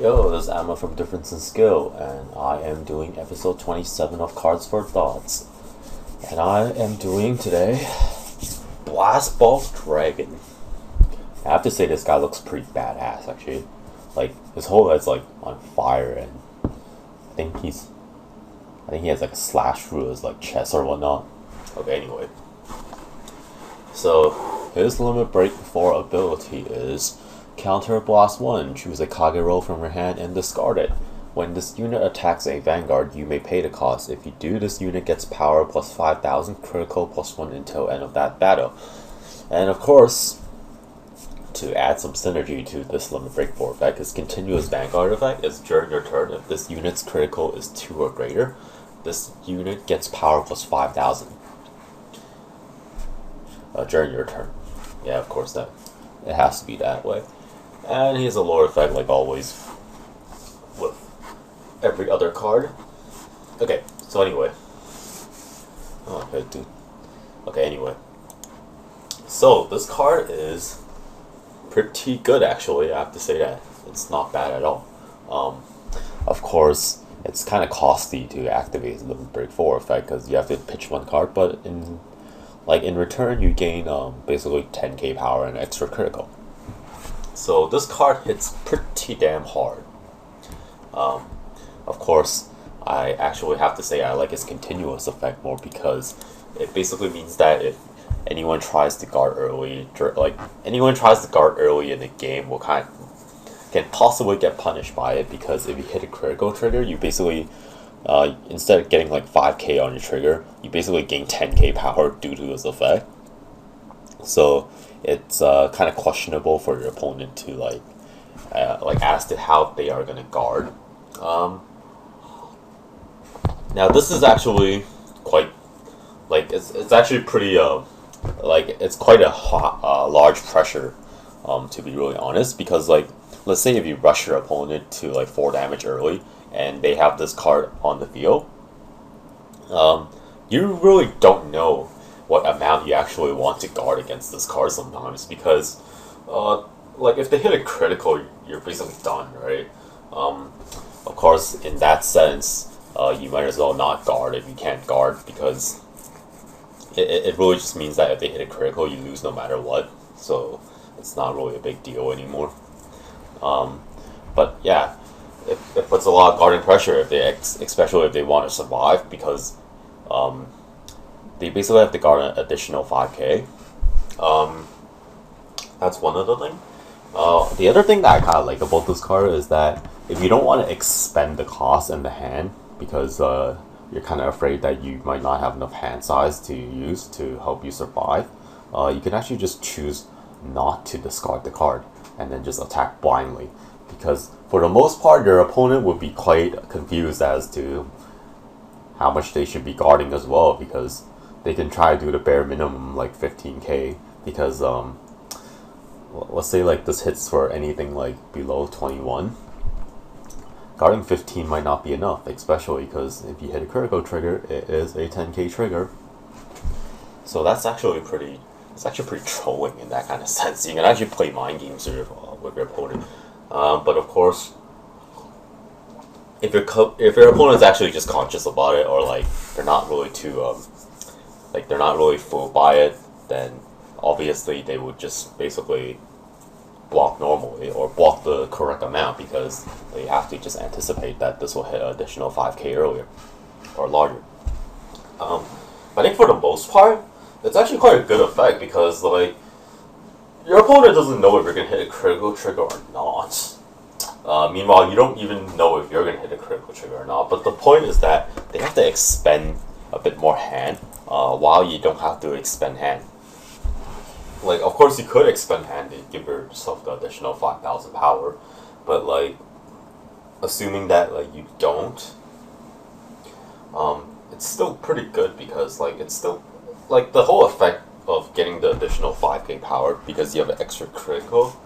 Yo, this is Amma from Difference in Skill, and I am doing episode 27 of Cards for Thoughts. And I am doing today Blast Ball Dragon. I have to say, this guy looks pretty badass, actually. Like, his whole head's like on fire, and I think he's. I think he has like a slash through his like chest or whatnot. Okay, anyway. So, his limit break 4 ability is Counter Blast 1. Choose a Kage roll from your hand and discard it. When this unit attacks a Vanguard, you may pay the cost. If you do, this unit gets power plus 5,000, critical plus 1 until end of that battle. And of course, to add some synergy to this limit break 4 effect, his continuous Vanguard effect is during your turn, if this unit's critical is 2 or greater, this unit gets power plus 5,000 during your turn. Yeah, of course, that it has to be that way. And he has a lore effect, like always, with every other card. Okay, so anyway. Oh, okay, dude. Okay, anyway. So, this card is pretty good, actually, I have to say that. It's not bad at all. Of course, it's kind of costly to activate the Limit Break 4 effect, because you have to pitch 1 card, but in return, you gain basically 10k power and extra critical. So this card hits pretty damn hard. Of course, I actually have to say I like its continuous effect more because it basically means that if anyone tries to guard early, in the game, can possibly get punished by it, because if you hit a critical trigger, you basically instead of getting like 5k on your trigger, you basically gain 10k power due to this effect. So it's kind of questionable for your opponent to as to how they are gonna guard. Now this is actually quite it's actually pretty it's quite a large pressure, to be really honest, because let's say if you rush your opponent to 4 damage early and they have this card on the field, you really don't know what amount you actually want to guard against this card sometimes, because if they hit a critical, you're basically done, right? Of course, in that sense, you might as well not guard if you can't guard, because it really just means that if they hit a critical, you lose no matter what, so it's not really a big deal anymore. But yeah, it puts a lot of guarding pressure especially if they want to survive, because they basically have to guard an additional 5k. That's one other thing. The other thing that I kind of like about this card is that if you don't want to expend the cost in the hand, because you're kind of afraid that you might not have enough hand size to use to help you survive, you can actually just choose not to discard the card and then just attack blindly, because for the most part your opponent would be quite confused as to how much they should be guarding as well, because they can try to do the bare minimum 15k, because let's say this hits for anything below 21, guarding 15 might not be enough, especially because if you hit a critical trigger, it is a 10k trigger. So that's actually pretty trolling in that kind of sense. You can actually play mind games with your opponent, but of course, if your opponent is actually just conscious about it, or they're not really they're not really fooled by it, then obviously they would just basically block normally or block the correct amount, because they have to just anticipate that this will hit an additional 5k earlier or larger. I think for the most part, it's actually quite a good effect, because your opponent doesn't know if you're gonna hit a critical trigger or not. Meanwhile, you don't even know if you're gonna hit a critical trigger or not. But the point is that they have to expend a bit more hand, while you don't have to expend hand. Of course, you could expend hand and give yourself the additional 5,000 power, but assuming that you don't, it's still pretty good, because it's still the whole effect of getting the additional 5k power because you have an extra critical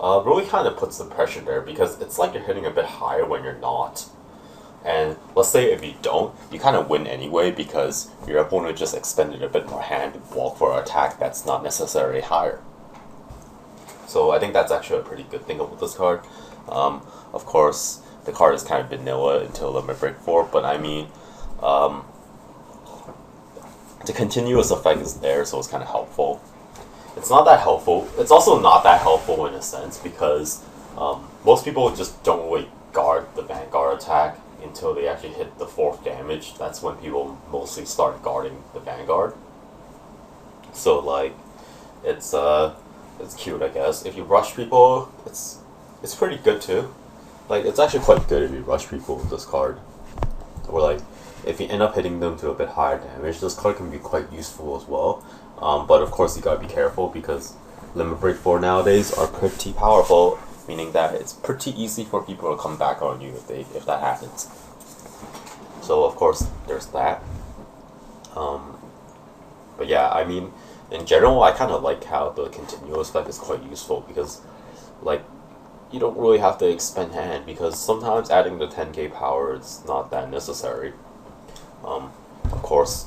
really kind of puts the pressure there, because it's you're hitting a bit higher when you're not. And let's say if you don't, you kind of win anyway, because your opponent just expended a bit more hand to block for an attack that's not necessarily higher. So I think that's actually a pretty good thing about this card. Of course, the card is kind of vanilla until Limit Break 4, but I mean, um, the continuous effect is there, so it's kind of helpful. It's not that helpful. It's also not that helpful in a sense because most people just don't really guard the Vanguard attack until they actually hit the 4th damage. That's when people mostly start guarding the Vanguard. So like, it's cute, I guess. If you rush people, it's pretty good too. Like, it's actually quite good if you rush people with this card. Or like, if you end up hitting them to a bit higher damage, this card can be quite useful as well. But of course you gotta be careful because Limit Break 4 nowadays are pretty powerful, meaning that it's pretty easy for people to come back on you if that happens. So of course there's that. But yeah, I mean, in general, I kind of like how the continuous effect is quite useful because, like, you don't really have to expend hand because sometimes adding the 10k power is not that necessary. Of course,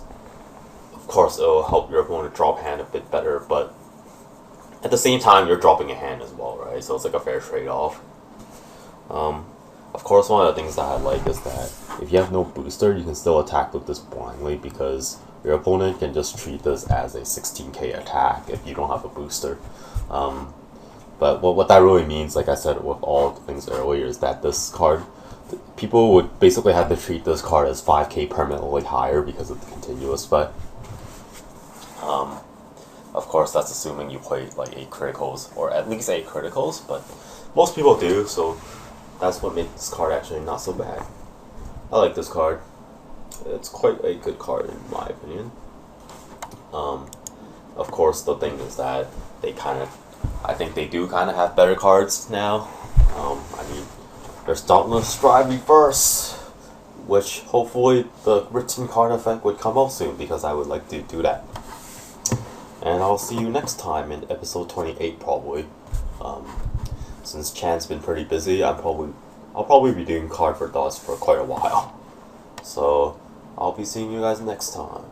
it'll help your opponent drop hand a bit better, but at the same time, you're dropping a hand as well, right? So it's like a fair trade-off. Of course, one of the things that I like is that if you have no booster, you can still attack with this blindly because your opponent can just treat this as a 16k attack if you don't have a booster. But what that really means, like I said with all the things earlier, is that this card, people would basically have to treat this card as 5k permanently higher because of the continuous, but of course that's assuming you played like 8 criticals, or at least 8 criticals, but most people do, so that's what makes this card actually not so bad. I like this card. It's quite a good card in my opinion. Of course the thing is that I think they do kind of have better cards now. I mean, there's Dauntless Stride Reverse, which hopefully the written card effect would come out soon because I would like to do that. And I'll see you next time in episode 28 probably. Since Chan's been pretty busy, I'll probably be doing card for thoughts for quite a while. So I'll be seeing you guys next time.